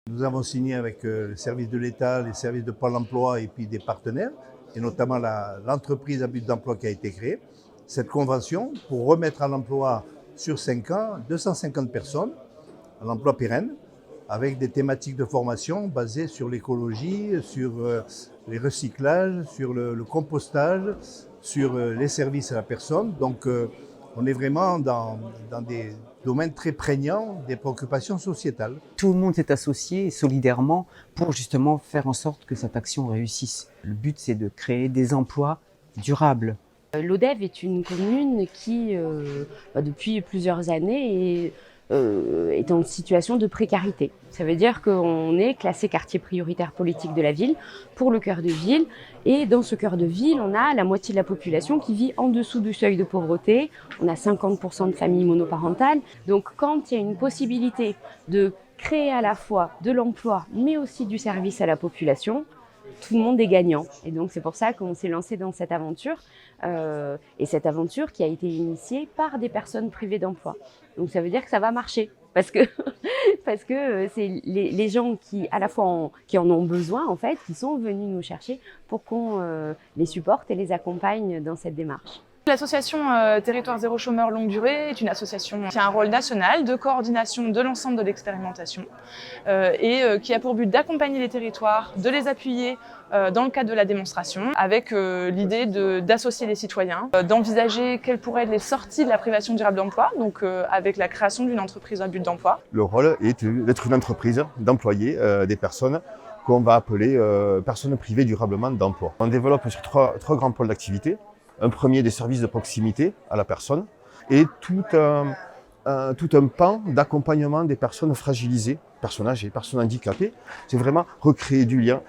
Nous avons signé avec le service de l'État, les services de Pôle emploi et puis des partenaires, et notamment l'entreprise à but d'emploi qui a été créée, cette convention pour remettre à l'emploi sur 5 ans 250 personnes à l'emploi pérenne, avec des thématiques de formation basées sur l'écologie, sur les recyclages, sur le compostage, sur les services à la personne. Donc on est vraiment dans des domaines très prégnants des préoccupations sociétales. Tout le monde s'est associé solidairement pour justement faire en sorte que cette action réussisse. Le but, c'est de créer des emplois durables. Lodève est une commune qui, depuis plusieurs années, est en situation de précarité. Ça veut dire qu'on est classé quartier prioritaire politique de la ville pour le cœur de ville. Et dans ce cœur de ville, on a la moitié de la population qui vit en dessous du seuil de pauvreté. On a 50% de familles monoparentales. Donc quand il y a une possibilité de créer à la fois de l'emploi, mais aussi du service à la population, tout le monde est gagnant. Et donc c'est pour ça qu'on s'est lancé dans cette aventure. Et cette aventure qui a été initiée par des personnes privées d'emploi. Donc ça veut dire que ça va marcher. Parce que c'est les gens qui, à la fois, qui en ont besoin, en fait, qui sont venus nous chercher pour qu'on les supporte et les accompagne dans cette démarche. L'association Territoire Zéro Chômeur Longue Durée est une association qui a un rôle national de coordination de l'ensemble de l'expérimentation et qui a pour but d'accompagner les territoires, de les appuyer dans le cadre de la démonstration, avec l'idée d'associer les citoyens, d'envisager quelles pourraient être les sorties de la privation durable d'emploi, donc avec la création d'une entreprise à but d'emploi. Le rôle est d'être une entreprise, d'employer des personnes qu'on va appeler personnes privées durablement d'emploi. On développe sur trois grands pôles d'activité. Un premier, des services de proximité à la personne et tout un pan d'accompagnement des personnes fragilisées, personnes âgées, personnes handicapées. C'est vraiment recréer du lien.